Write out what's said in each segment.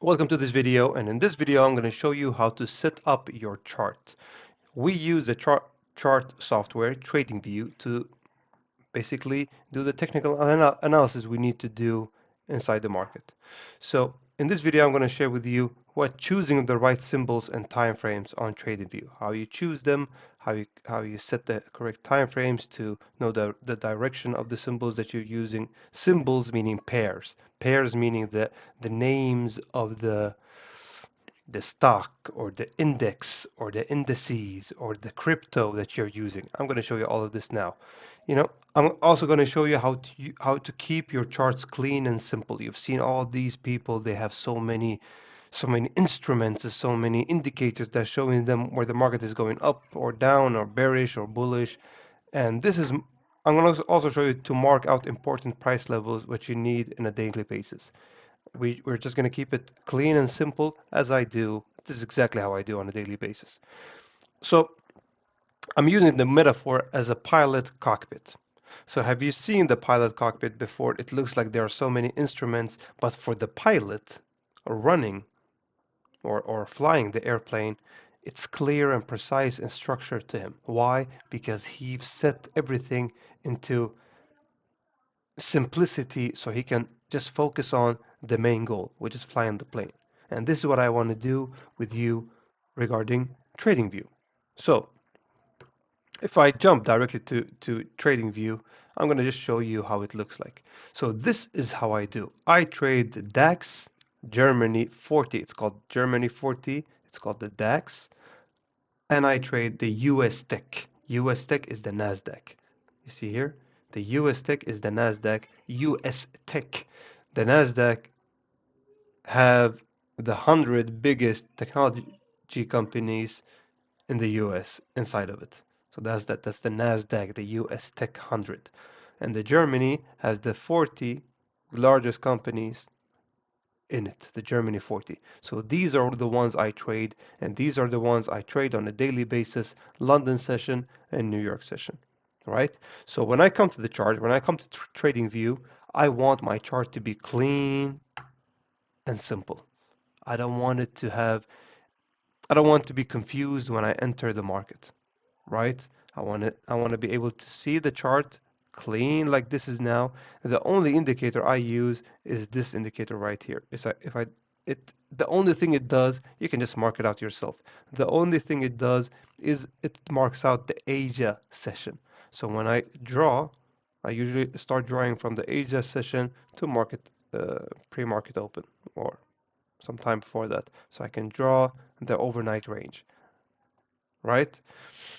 Welcome to this video, and in this video I'm going to show you how to set up your chart. We use the chart software TradingView to basically do the technical analysis we need to do inside the market. So in this video I'm going to share with you what choosing the right symbols and time frames on TradingView, how you choose them, how you set the correct time frames to know the direction of the symbols that you're using. Symbols meaning pairs meaning the names of the stock or the index or the indices or the crypto that you're using. I'm going to show you all of this now. I'm also going to show you how to keep your charts clean and simple. You've seen all these people, they have so many instruments, so many indicators that are showing them where the market is going up or down or bearish or bullish. And I'm going to also show you to mark out important price levels which you need in a daily basis. We're just going to keep it clean and simple as I do. This is exactly how I do on a daily basis. So I'm using the metaphor as a pilot cockpit. So have you seen the pilot cockpit before? It looks like there are so many instruments, but for the pilot running or flying the airplane, it's clear and precise and structured to him. Why? Because he set everything into simplicity so he can just focus on the main goal, which is flying the plane. And this is what I want to do with you regarding TradingView. So if I jump directly to TradingView, I'm going to just show you how it looks like. So this is how I do. I trade the DAX Germany 40. It's called Germany 40. It's called the DAX. And I trade the US Tech. US Tech is the NASDAQ. You see here? The US Tech is the NASDAQ. US Tech. The NASDAQ have the 100 biggest technology companies in the US inside of it. So that's the NASDAQ, the US Tech 100. And the Germany has the 40 largest companies in it, the Germany 40. So these are the ones I trade, and these are the ones I trade on a daily basis, London session and New York session. Right? So when I come to the chart, when I come to TradingView, I want my chart to be clean and simple. I don't want it to have I don't want to be confused when I enter the market, right? I want to be able to see the chart clean like this is now. The only indicator I use is this indicator right here. The only thing it does, you can just mark it out yourself. The only thing it does is it marks out the Asia session. So when I draw, I usually start drawing from the Asia session to pre-market open or sometime before that. So I can draw the overnight range, right?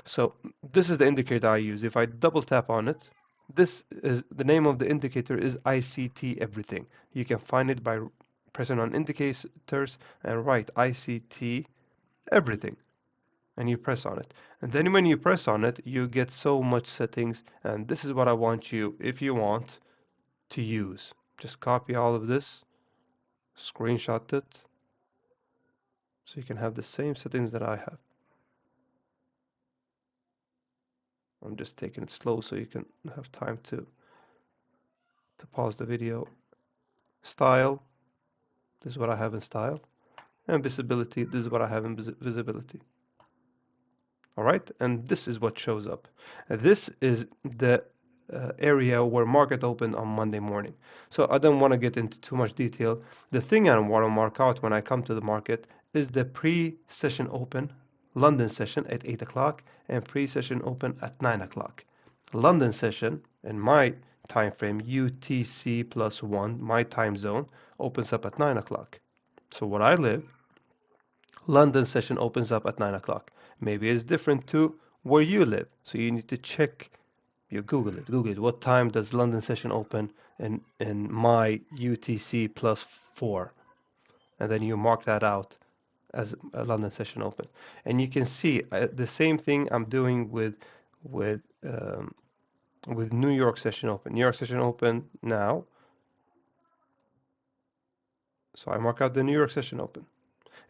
So this is the indicator I use. If I double tap on it, this is the name of the indicator is ICT everything. You can find it by pressing on indicators and write ICT everything, and you press on it. And then when you press on it, you get so much settings, and this is what I want you, if you want, to use. Just copy all of this, screenshot it, so you can have the same settings that I have. I'm just taking it slow so you can have time to pause the video. Style, this is what I have in style. And visibility, this is what I have in visibility. All right, and this is what shows up. This is the area where market opened on Monday morning. So I don't want to get into too much detail. The thing I want to mark out when I come to the market is the pre-session open, London session at 8 o'clock and pre-session open at 9 o'clock. London session in my time frame, UTC +1, my time zone, opens up at 9 o'clock. So where I live, London session opens up at 9 o'clock. Maybe it's different to where you live. So you need to check, you Google it. Google it. What time does London session open in my UTC +4? And then you mark that out as a London session open. And you can see the same thing I'm doing with New York session open. New York session open now. So I mark out the New York session open.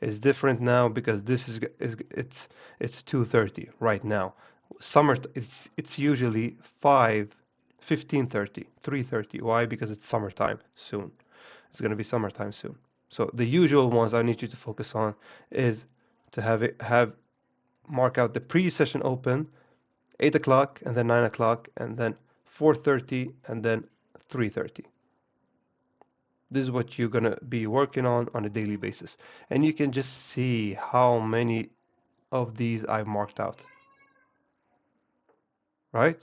It's different now because this it's 2:30 right now. Summer it's usually 15:30, 3:30. Why? Because it's summertime soon. It's going to be summertime soon. So the usual ones I need you to focus on is to have mark out the pre-session open, 8 o'clock, and then 9 o'clock, and then 4:30, and then 3:30. This is what you're gonna be working on a daily basis. And you can just see how many of these I've marked out, right?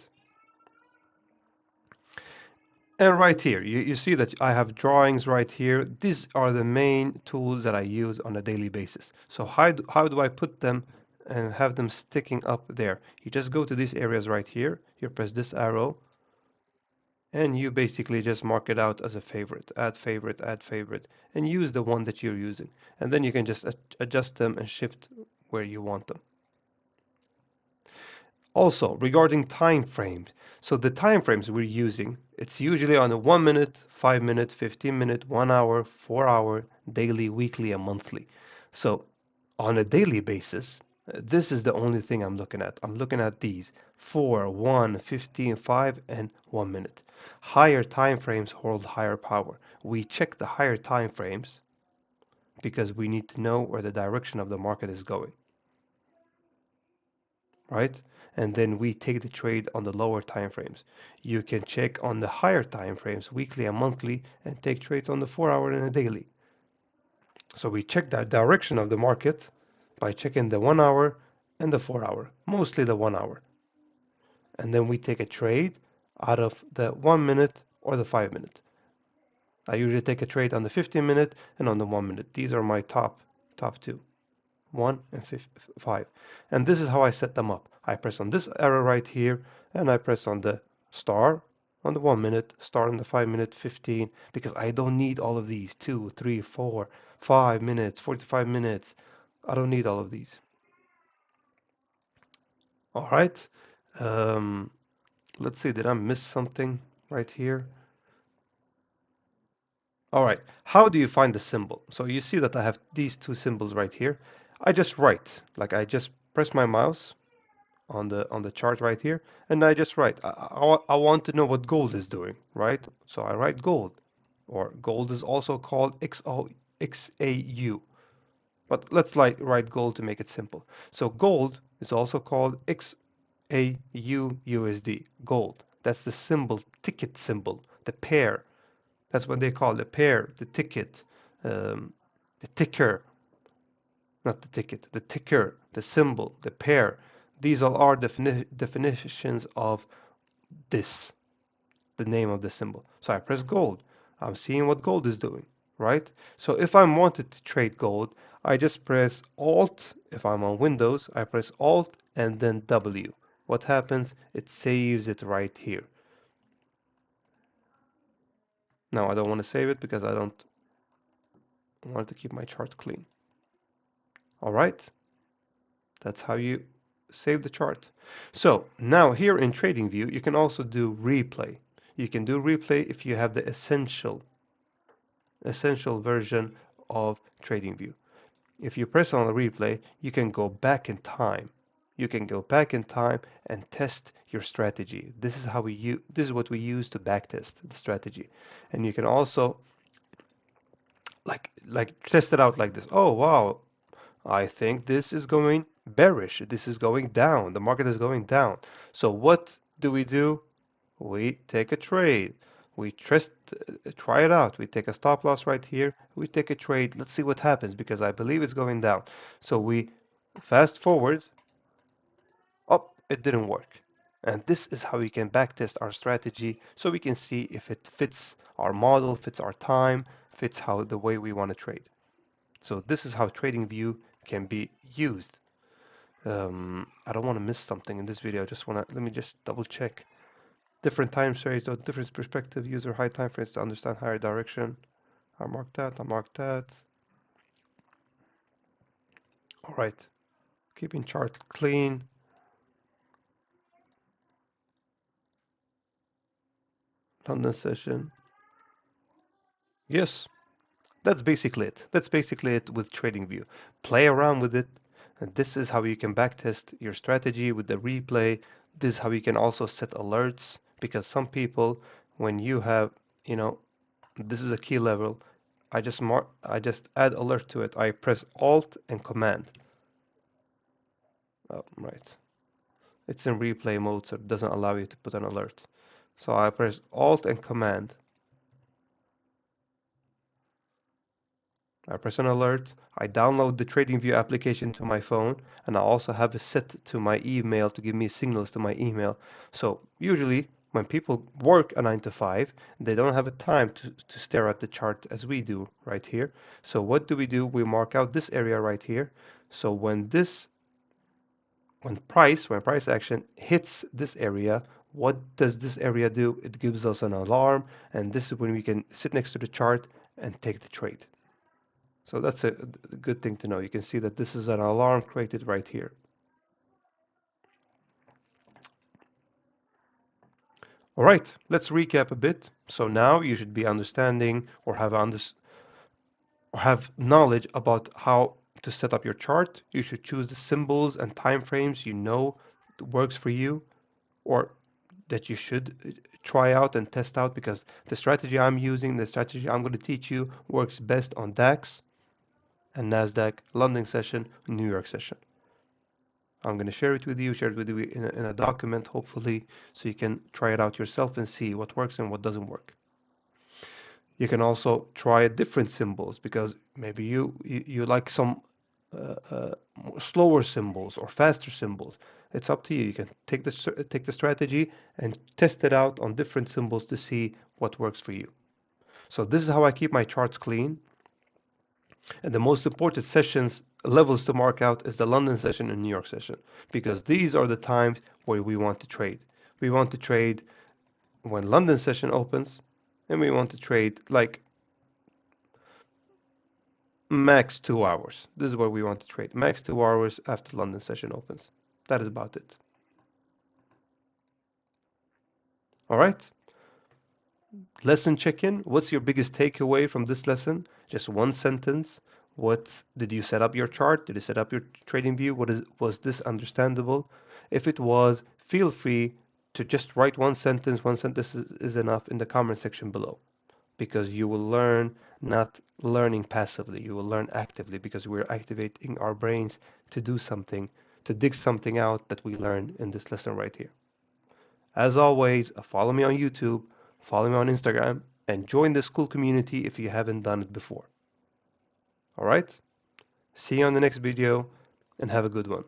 And right here, you see that I have drawings right here. These are the main tools that I use on a daily basis. So how do I put them and have them sticking up there? You just go to these areas right here. You press this arrow, and you basically just mark it out as a favorite, add favorite, and use the one that you're using. And then you can just adjust them and shift where you want them. Also, regarding time frames, so the time frames we're using, it's usually on a 1 minute, 5 minute, 15 minute, 1 hour, 4 hour, daily, weekly, and monthly. So on a daily basis, this is the only thing I'm looking at. I'm looking at these 4, 1, 15, 5, and 1 minute. Higher time frames hold higher power. We check the higher time frames because we need to know where the direction of the market is going, right? And then we take the trade on the lower time frames. You can check on the higher time frames, weekly and monthly, and take trades on the 4 hour and a daily. So we check the direction of the market by checking the 1 hour and the 4 hour, mostly the 1 hour. And then we take a trade out of the 1 minute or the 5 minute. I usually take a trade on the 15 minute and on the 1 minute. These are my top two. 1 and 5. And this is how I set them up. I press on this arrow right here, and I press on the star on the 1 minute, star on the 5 minute, 15, because I don't need all of these 2, 3, 4, 5 minutes, 45 minutes. I don't need all of these. All right. Um, let's see, did I miss something right here? All right, how do you find the symbol? So you see that I have these two symbols right here. I just write, like I just press my mouse on the chart right here, and I just write. I want to know what gold is doing, right? So I write gold, or gold is also called XAU. But let's like write gold to make it simple. So gold is also called XAU USD, gold. That's the symbol, ticket symbol, the pair. That's what they call the pair, the ticket, um, the ticker, not the ticket, the ticker, the symbol, the pair. These all are definitions of this, the name of the symbol. So I press gold. I'm seeing what gold is doing, right? So if I wanted to trade gold, I just press Alt. If I'm on Windows, I press Alt and then W. What happens? It saves it right here. Now I don't want to save it because I don't want to keep my chart clean. All right. That's how you save the chart. So now here in TradingView, you can also do replay. You can do replay if you have the essential version of TradingView. If you press on the replay, you can go back in time. You can go back in time and test your strategy. This is how this is what we use to backtest the strategy. And you can also like test it out like this. Oh wow, I think this is going bearish. This is going down. The market is going down. So what do? We take a trade. We try it out. We take a stop loss right here. We take a trade. Let's see what happens because I believe it's going down. So we fast forward. Oh, it didn't work. And this is how we can backtest our strategy so we can see if it fits our model, fits our time, fits how the way we want to trade. So this is how TradingView can be used. I don't want to miss something in this video. I just want to, let me just double check. Different time series or different perspective, user high time frames to understand higher direction. I marked that, I marked that. All right, keeping chart clean. London session. Yes, that's basically it. That's basically it with TradingView. Play around with it. And this is how you can backtest your strategy with the replay. This is how you can also set alerts because some people, when you have, this is a key level. I just add alert to it. I press Alt and Command. Oh, right. It's in replay mode, so it doesn't allow you to put an alert. So I press Alt and Command. I press an alert. I download the TradingView application to my phone, and I also have it set to my email to give me signals to my email. So usually when people work a 9 to 5, they don't have a time to stare at the chart as we do right here. So what do? We mark out this area right here. So when price action hits this area, what does this area do? It gives us an alarm, and this is when we can sit next to the chart and take the trade. So that's a good thing to know. You can see that this is an alarm created right here. All right, let's recap a bit. So now you should be understanding or have knowledge about how to set up your chart. You should choose the symbols and time frames you know works for you, or that you should try out and test out, because the strategy I'm using, the strategy I'm going to teach you, works best on DAX and NASDAQ, London session, New York session. I'm going to share it with you in a document, hopefully, so you can try it out yourself and see what works and what doesn't work. You can also try different symbols, because maybe you like some slower symbols or faster symbols. It's up to you. You can take the strategy and test it out on different symbols to see what works for you. So this is how I keep my charts clean. And the most important sessions levels to mark out is the London session and New York session, because these are the times where we want to trade. We want to trade when London session opens, and we want to trade like max 2 hours. This is where we want to trade, max 2 hours after London session opens. That is about it. All right. Lesson check-in. What's your biggest takeaway from this lesson? Just one sentence. What did you set up your chart? Did you set up your trading view? Was this understandable? If it was, feel free to just write one sentence. One sentence is enough in the comment section below, because you will learn, not learning passively. You will learn actively, because we're activating our brains to do something, to dig something out that we learned in this lesson right here. As always, follow me on YouTube, follow me on Instagram, and join the school community if you haven't done it before. All right? See you on the next video, and have a good one.